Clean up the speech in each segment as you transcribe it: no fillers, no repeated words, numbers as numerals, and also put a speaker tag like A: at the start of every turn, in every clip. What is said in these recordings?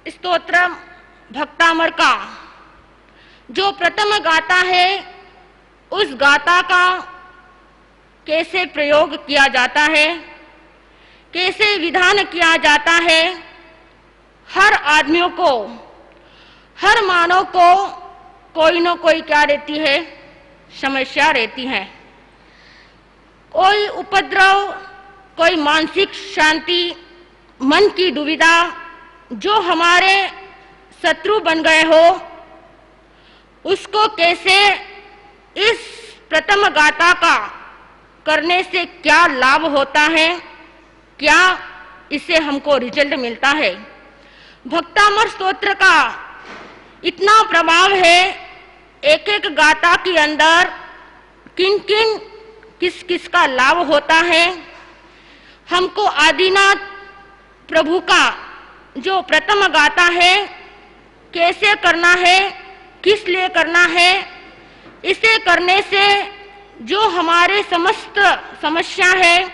A: स्तोत्र भक्तामर का जो प्रथम गाथा है, उस गाथा का कैसे प्रयोग किया जाता है, कैसे विधान किया जाता है। हर आदमियों को, हर मानव को कोई न कोई क्या रहती है, समस्या रहती है। कोई उपद्रव, कोई मानसिक शांति, मन की दुविधा, जो हमारे शत्रु बन गए हो, उसको कैसे इस प्रथम गाथा का करने से क्या लाभ होता है, क्या इससे हमको रिजल्ट मिलता है। भक्तामर स्तोत्र का इतना प्रभाव है, एक एक गाथा के अंदर किन किन किस किस का लाभ होता है। हमको आदिनाथ प्रभु का जो प्रथम गाथा है कैसे करना है, किस लिए करना है, इसे करने से जो हमारे समस्त समस्या है,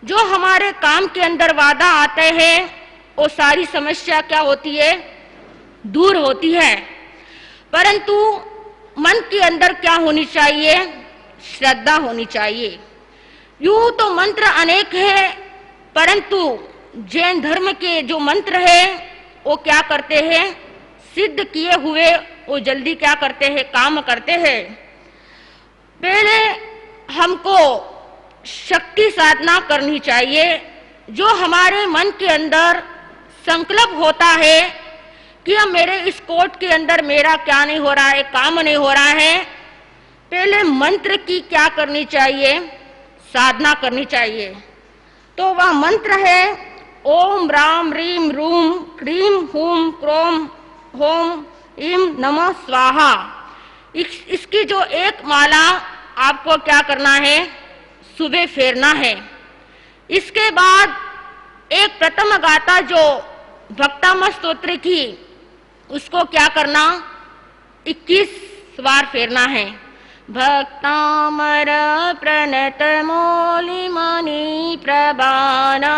A: जो हमारे काम के अंदर बाधा आते हैं, वो सारी समस्या क्या होती है, दूर होती है। परंतु मन के अंदर क्या होनी चाहिए, श्रद्धा होनी चाहिए। यूं तो मंत्र अनेक है, परंतु जैन धर्म के जो मंत्र है वो क्या करते हैं, सिद्ध किए हुए वो जल्दी क्या करते हैं, काम करते हैं। पहले हमको शक्ति साधना करनी चाहिए। जो हमारे मन के अंदर संकल्प होता है कि अब मेरे इस कोर्ट के अंदर मेरा क्या नहीं हो रहा है, काम नहीं हो रहा है, पहले मंत्र की क्या करनी चाहिए, साधना करनी चाहिए। तो वह मंत्र है ओम राम रीम रूम क्रीम हूम क्रोम होम इम नमः स्वाहा। इसकी जो एक माला आपको क्या करना है, सुबह फेरना है। इसके बाद एक प्रथम गाथा जो भक्तामर स्तोत्र की, उसको क्या करना, 21 बार फेरना है। भक्तामर प्रणत मौलि मणि प्रभाना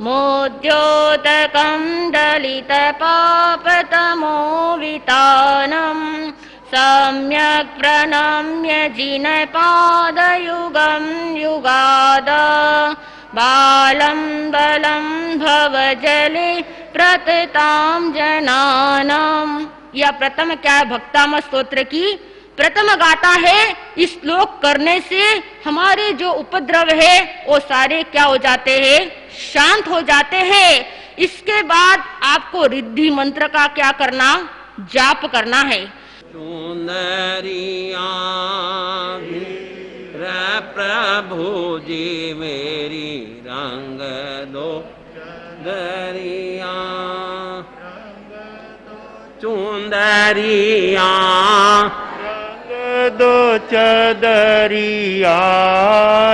A: मोद्योतकं दलित पापतमो वितानं सम्यक् प्रणम्य जिनपादयुगं युगाद बालं बलं भवजले प्रततां जनानां। यह प्रथम क्या है, भक्तामर स्तोत्र की प्रथम गाथा है। इस श्लोक करने से हमारे जो उपद्रव है वो सारे क्या हो जाते हैं, शांत हो जाते हैं। इसके बाद आपको रिद्धि मंत्र का क्या करना, जाप करना है।
B: प्रभु जी मेरी रंग दो दरिया, चुंदरिया रंग दो चदरिया,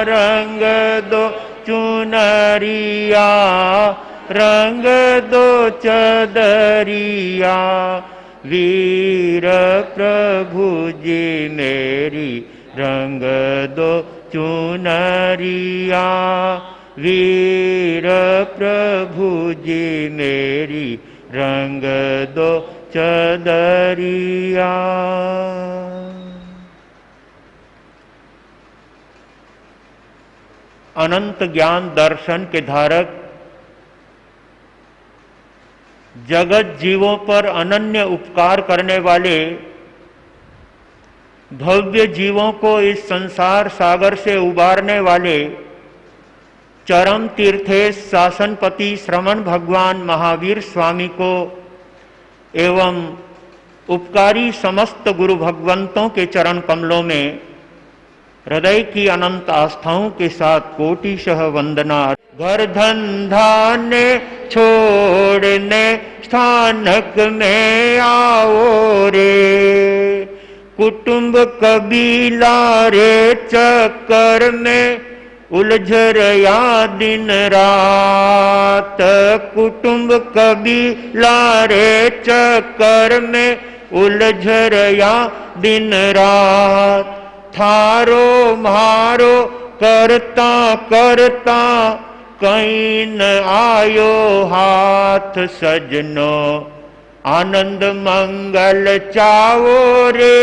B: रंग दो चुनरिया, रंग दो चदरिया, वीर प्रभु जी मेरी रंग दो चुनरिया, वीर प्रभु जी मेरी रंग दो चदरिया। अनंत ज्ञान दर्शन के धारक, जगत जीवों पर अनन्य उपकार करने वाले, भव्य जीवों को इस संसार सागर से उबारने वाले चरम तीर्थेश शासनपति श्रमण भगवान महावीर स्वामी को एवं उपकारी समस्त गुरु भगवंतों के चरण कमलों में हृदय की अनंत आस्थाओं के साथ कोटिशः वंदना। घर धंधा ने छोड़ने स्थानक में आओ रे, कुटुंब कबीला रे चक्कर में उलझ रया दिन रात, कुटुंब कबीला रे चक्कर में उलझ रया दिन रात। थारो मारो करता करता कहीं न आयो हाथ सजनो, आनंद मंगल चाओ रे,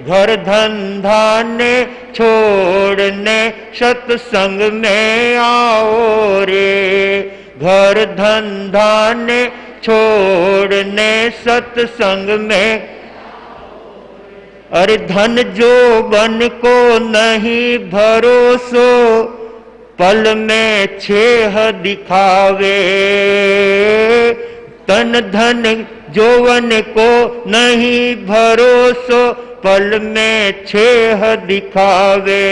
B: घर धंधा ने छोड़ने सत्संग में आओ रे, घर धंधा ने छोड़ने सत्संग में। अरे धन जो बन को नहीं भरोसो, पल में छेह दिखावे, तन धन जौवन को नहीं भरोसो, पल में छेह दिखावे।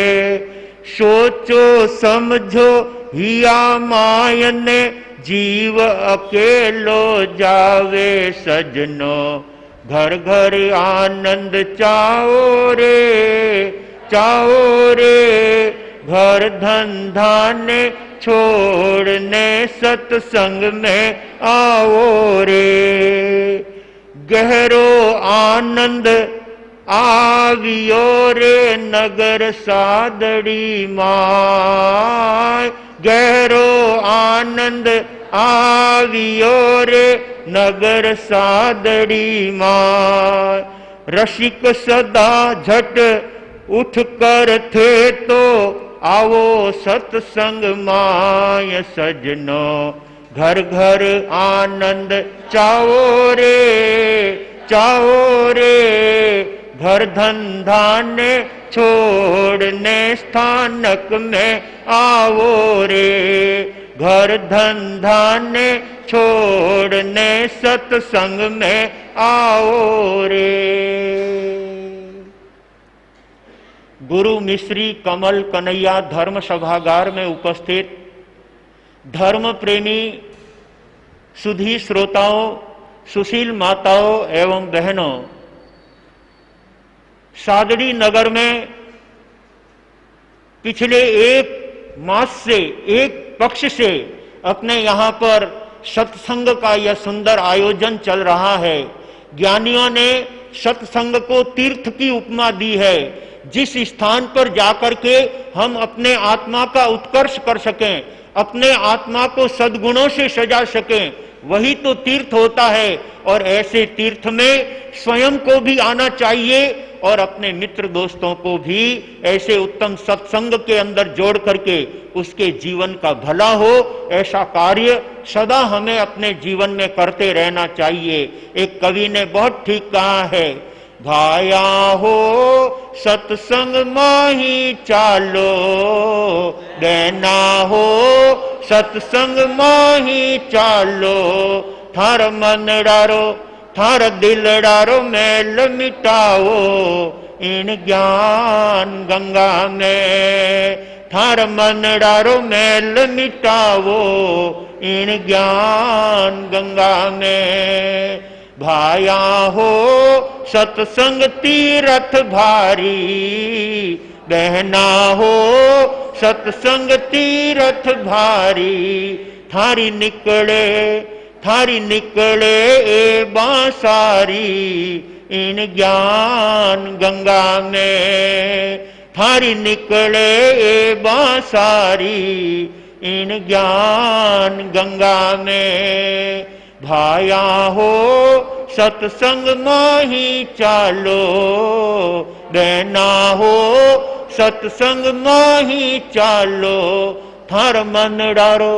B: सोचो समझो हिया मायने, जीव अकेलो जावे सजनो, घर घर आनंद चाओ रे, घर धंधा ने छोड़ने सत्संग में आओ रे। गहरो आनंद आवियो रे, नगर सादड़ी माय, गहरो आनंद आवियो रे, नगर सादड़ी माय। रसिक सदा झट उठ कर थे तो, आवो सत्संग माय सजनो, घर घर आनंद चाओ रे, घर धंधा ने छोड़ने स्थानक में आओ रे, घर धंधा ने छोड़ने सत्संग में आओ रे। गुरु मिश्री कमल कन्हैया धर्म सभागार में उपस्थित धर्म प्रेमी सुधी श्रोताओं, सुशील माताओं एवं बहनों, सादड़ी नगर में पिछले एक मास से, एक पक्ष से अपने यहाँ पर सत्संग का यह सुंदर आयोजन चल रहा है। ज्ञानियों ने सत्संग को तीर्थ की उपमा दी है। जिस स्थान पर जाकर के हम अपने आत्मा का उत्कर्ष कर सकें, अपने आत्मा को सद्गुणों से सजा सकें, वही तो तीर्थ होता है। और ऐसे तीर्थ में स्वयं को भी आना चाहिए और अपने मित्र दोस्तों को भी ऐसे उत्तम सत्संग के अंदर जोड़ करके उसके जीवन का भला हो, ऐसा कार्य सदा हमें अपने जीवन में करते रहना चाहिए। एक कवि ने बहुत ठीक कहा है, भाया हो सत्संग माही चालो, बहना हो सत्संग माही चालो, थार मन डारो थार दिल डारो मैल मिटाओ, इन ज्ञान गंगा में थार मन डारो मैल मिटाओ, इन ज्ञान गंगा में। भाया हो सत्संग तीरथ भारी, बहना हो सत्संग तीरथ भारी, थारी निकले ए बांसारी, इन ज्ञान गंगा में। थारी निकले ए बांसारी, इन ज्ञान गंगा में। भाया हो सत्संग माही चालो, बहना हो सत्संग माही चालो, थार मन डारो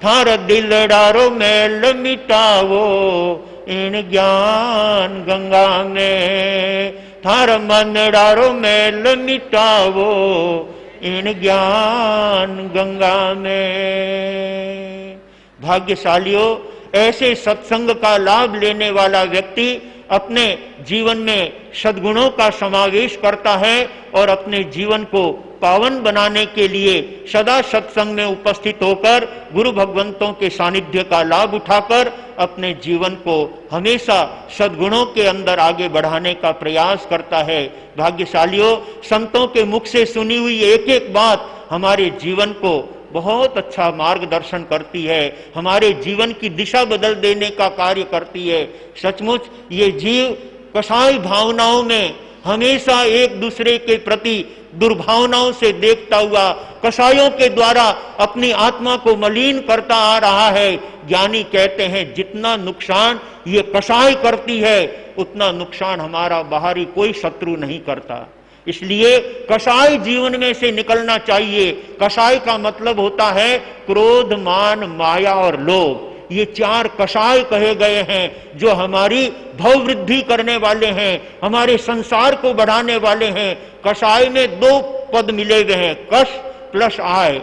B: थार दिल डारो मैल मिटाओ, इन ज्ञान गंगा में। थार मन डारो मैल मिटाओ, इन ज्ञान गंगा में। भाग्यशालियों, ऐसे सत्संग का लाभ लेने वाला व्यक्ति अपने जीवन में सद्गुणों का समावेश करता है और अपने जीवन को पावन बनाने के लिए सदा सत्संग में उपस्थित होकर गुरु भगवंतों के सानिध्य का लाभ उठाकर अपने जीवन को हमेशा सद्गुणों के अंदर आगे बढ़ाने का प्रयास करता है। भाग्यशालियों, संतों के मुख से सुनी हुई एक एक बात हमारे जीवन को बहुत अच्छा मार्गदर्शन करती है, हमारे जीवन की दिशा बदल देने का कार्य करती है। सचमुच ये जीव कसाई भावनाओं में हमेशा एक दूसरे के प्रति दुर्भावनाओं से देखता हुआ कषायों के द्वारा अपनी आत्मा को मलिन करता आ रहा है। ज्ञानी कहते हैं जितना नुकसान ये कषाय करती है उतना नुकसान हमारा बाहरी कोई शत्रु नहीं करता। इसलिए कषाय जीवन में से निकलना चाहिए। कषाय का मतलब होता है क्रोध, मान, माया और लोभ। ये चार कषाय कहे गए हैं जो हमारी भव वृद्धि करने वाले हैं, हमारे संसार को बढ़ाने वाले हैं। कषाय में दो पद मिले हुए हैं, कष प्लस आय।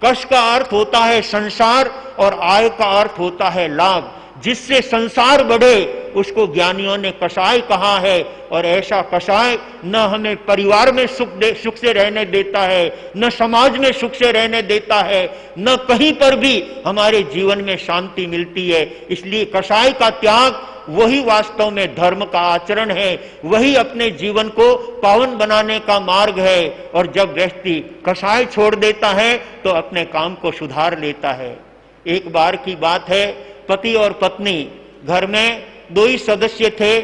B: कष का अर्थ होता है संसार और आय का अर्थ होता है लाभ। जिससे संसार बढ़े उसको ज्ञानियों ने कषाय कहा है। और ऐसा कषाय न हमें परिवार में सुख से रहने देता है, न समाज में सुख से रहने देता है, न कहीं पर भी हमारे जीवन में शांति मिलती है। इसलिए कषाय का त्याग वही वास्तव में धर्म का आचरण है, वही अपने जीवन को पावन बनाने का मार्ग है। और जब व्यक्ति कषाय छोड़ देता है तो अपने काम को सुधार लेता है। एक बार की बात है, पति और पत्नी घर में दो ही सदस्य थे।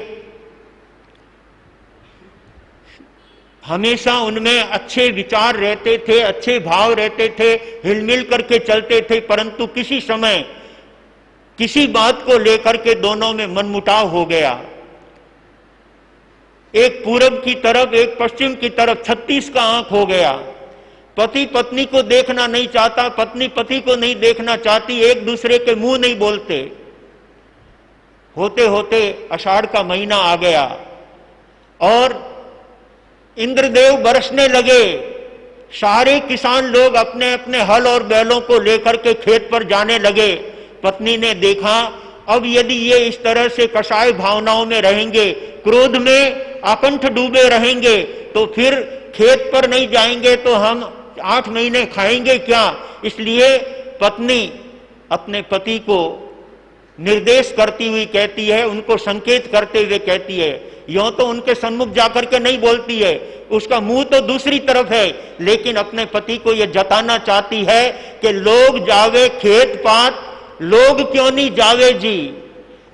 B: हमेशा उनमें अच्छे विचार रहते थे, अच्छे भाव रहते थे, हिलमिल करके चलते थे, परंतु किसी समय किसी बात को लेकर के दोनों में मनमुटाव हो गया। एक पूरब की तरफ, एक पश्चिम की तरफ 36 का आंख हो गया। पति पत्नी को देखना नहीं चाहता, पत्नी पति को नहीं देखना चाहती, एक दूसरे के मुंह नहीं बोलते। होते होते आषाढ़ का महीना आ गया और इंद्रदेव बरसने लगे। सारे किसान लोग अपने अपने हल और बैलों को लेकर के खेत पर जाने लगे। पत्नी ने देखा अब यदि ये इस तरह से कषाय भावनाओं में रहेंगे, क्रोध में आकंठ डूबे रहेंगे, तो फिर खेत पर नहीं जाएंगे तो हम 8 महीने खाएंगे क्या। इसलिए पत्नी अपने पति को निर्देश करती हुई कहती है, उनको संकेत करते हुए कहती है, यूं तो उनके सन्मुख जाकर के नहीं बोलती है, उसका मुंह तो दूसरी तरफ है, लेकिन अपने पति को यह जताना चाहती है कि लोग जावे खेत पात, लोग क्यों नहीं जावे जी।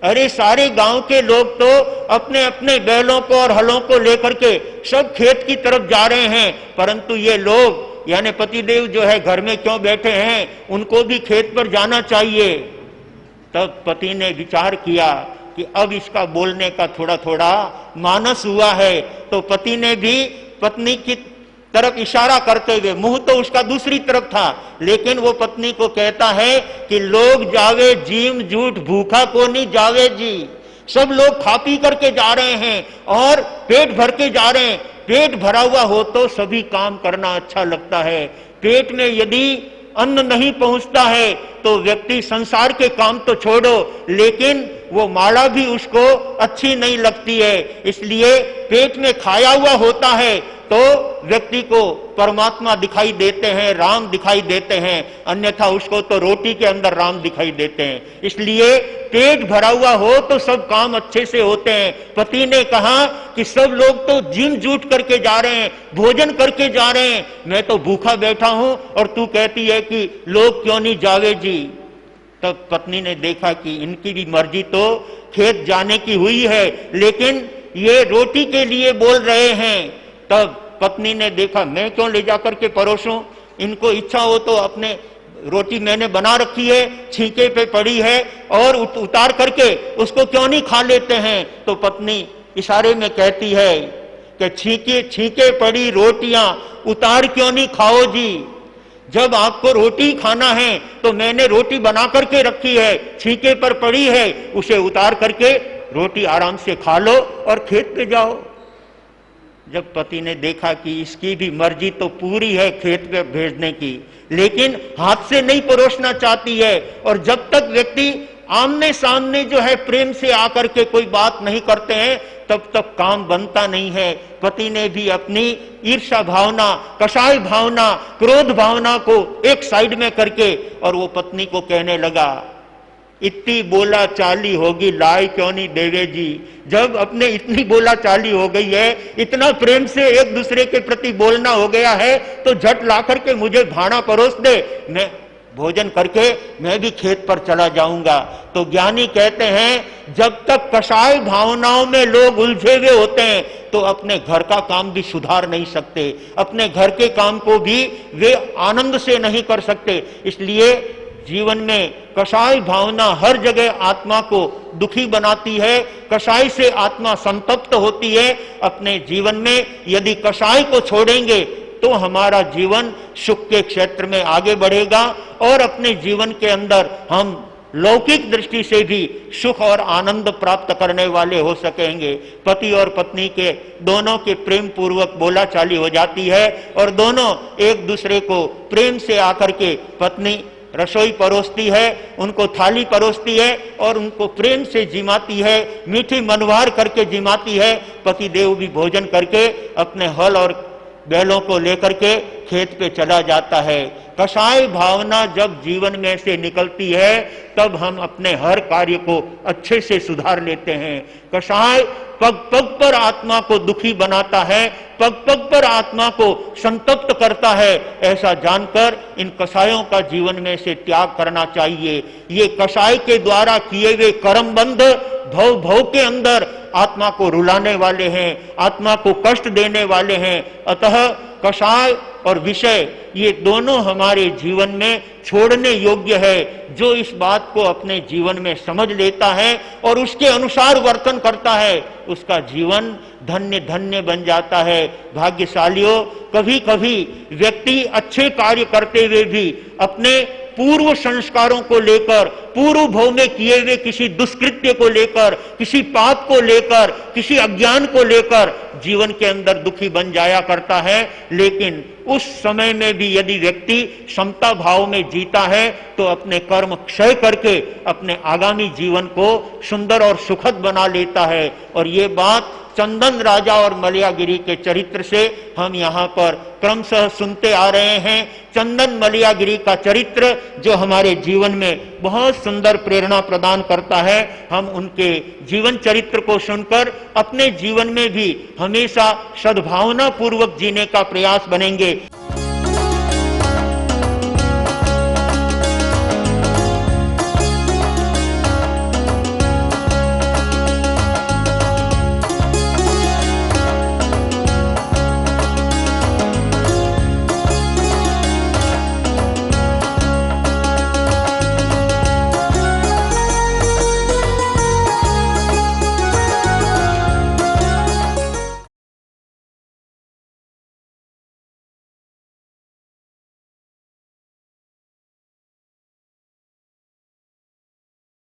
B: अरे सारे गांव के लोग तो अपने अपने बैलों को और हलों को लेकर के सब खेत की तरफ जा रहे हैं, परंतु ये लोग यानी पतिदेव जो है घर में क्यों बैठे हैं, उनको भी खेत पर जाना चाहिए। तब पति ने विचार किया कि अब इसका बोलने का थोड़ा थोड़ा मानस हुआ है, तो पति ने भी पत्नी की तरफ इशारा करते हुए, मुंह तो उसका दूसरी तरफ था, लेकिन वो पत्नी को कहता है कि लोग जावे जीम जूठ, भूखा को नहीं जावे जी। सब लोग खा पी करके जा रहे हैं और पेट भर के जा रहे हैं। पेट भरा हुआ हो तो सभी काम करना अच्छा लगता है। पेट में यदि अन्न नहीं पहुंचता है तो व्यक्ति संसार के काम तो छोड़ो, लेकिन वो माला भी उसको अच्छी नहीं लगती है। इसलिए पेट में खाया हुआ होता है तो व्यक्ति को परमात्मा दिखाई देते हैं, राम दिखाई देते हैं, अन्यथा उसको तो रोटी के अंदर राम दिखाई देते हैं। इसलिए पेट भरा हुआ हो तो सब काम अच्छे से होते हैं। पति ने कहा कि सब लोग तो जिम जूट करके जा रहे हैं, भोजन करके जा रहे हैं, मैं तो भूखा बैठा हूं और तू कहती है कि लोग क्यों नहीं जावे जी। तब पत्नी ने देखा कि इनकी भी मर्जी तो खेत जाने की हुई है, लेकिन ये रोटी के लिए बोल रहे हैं। तब पत्नी ने देखा मैं क्यों ले जाकर के परोसूं, इनको इच्छा हो तो अपने रोटी मैंने बना रखी है, छींके पे पड़ी है और उतार करके उसको क्यों नहीं खा लेते हैं। तो पत्नी इशारे में कहती है कि छींके छींके पड़ी रोटियां उतार क्यों नहीं खाओ जी। जब आपको रोटी खाना है तो मैंने रोटी बना करके रखी है, छींके पर पड़ी है, उसे उतार करके रोटी आराम से खा लो और खेत पे जाओ। जब पति ने देखा कि इसकी भी मर्जी तो पूरी है खेत पे भेजने की, लेकिन हाथ से नहीं परोसना चाहती है, और जब तक व्यक्ति आमने सामने जो है प्रेम से आकर के कोई बात नहीं करते हैं तब तक काम बनता नहीं है। पति ने भी अपनी ईर्ष्या भावना, कषाय भावना, क्रोध भावना को एक साइड में करके और वो पत्नी को कहने लगा, इतनी बोला चाली होगी लाई क्यों नहीं देवे जी। जब अपने इतनी बोला चाली हो गई है, इतना प्रेम से एक दूसरे के प्रति बोलना हो गया है, तो झट ला करके मुझे भाना परोस दे, मैं भोजन करके मैं भी खेत पर चला जाऊंगा। तो ज्ञानी कहते हैं जब तक कषाय भावनाओं में लोग उलझे हुए होते हैं, तो अपने घर का काम भी सुधार नहीं सकते, अपने घर के काम को भी वे आनंद से नहीं कर सकते। इसलिए जीवन में कषाय भावना हर जगह आत्मा को दुखी बनाती है, कषाय से आत्मा संतप्त होती है। अपने जीवन में यदि कषाय को छोड़ेंगे तो हमारा जीवन सुख के क्षेत्र में आगे बढ़ेगा और अपने जीवन के अंदर हम लौकिक दृष्टि से भी सुख और आनंद प्राप्त करने वाले हो सकेंगे। पति और पत्नी के दोनों के प्रेम पूर्वक बोलाचाली हो जाती है और दोनों एक दूसरे को प्रेम से आकर के, पत्नी रसोई परोसती है, उनको थाली परोसती है और उनको प्रेम से जिमाती है, मीठी मनवार करके जिमाती है। पति देव भी भोजन करके अपने हल और बैलों को लेकर के खेत पे चला जाता है। कषाय भावना जब जीवन में से निकलती है तब हम अपने हर कार्य को अच्छे से सुधार लेते हैं। कषाय पग पग पर आत्मा को दुखी बनाता है, पग पग पर आत्मा को संतप्त करता है। ऐसा जानकर इन कषायों का जीवन में से त्याग करना चाहिए। ये कषाय के द्वारा किए हुए कर्म बंध भव भव के अंदर आत्मा को रुलाने वाले हैं, आत्मा को कष्ट देने वाले हैं। अतः कषाय और विषय ये दोनों हमारे जीवन में छोड़ने योग्य है। जो इस बात को अपने जीवन में समझ लेता है और उसके अनुसार वर्तन करता है, उसका जीवन धन्य धन्य बन जाता है। भाग्यशालियों, कभी कभी व्यक्ति अच्छे कार्य करते हुए भी अपने पूर्व संस्कारों को लेकर, पूर्व भव में किए हुए किसी दुष्कृत्य को लेकर, किसी पाप को लेकर, किसी अज्ञान को लेकर जीवन के अंदर दुखी बन जाया करता है। लेकिन उस समय में भी यदि व्यक्ति समता भाव में जीता है तो अपने कर्म क्षय करके अपने आगामी जीवन को सुंदर और सुखद बना लेता है। और ये बात चंदन राजा और मलयागिरी के चरित्र से हम यहाँ पर क्रमशः सुनते आ रहे हैं। चंदन मलयागिरी का चरित्र जो हमारे जीवन में बहुत सुंदर प्रेरणा प्रदान करता है। हम उनके जीवन चरित्र को सुनकर अपने जीवन में भी हमेशा सद्भावना पूर्वक जीने का प्रयास बनेंगे।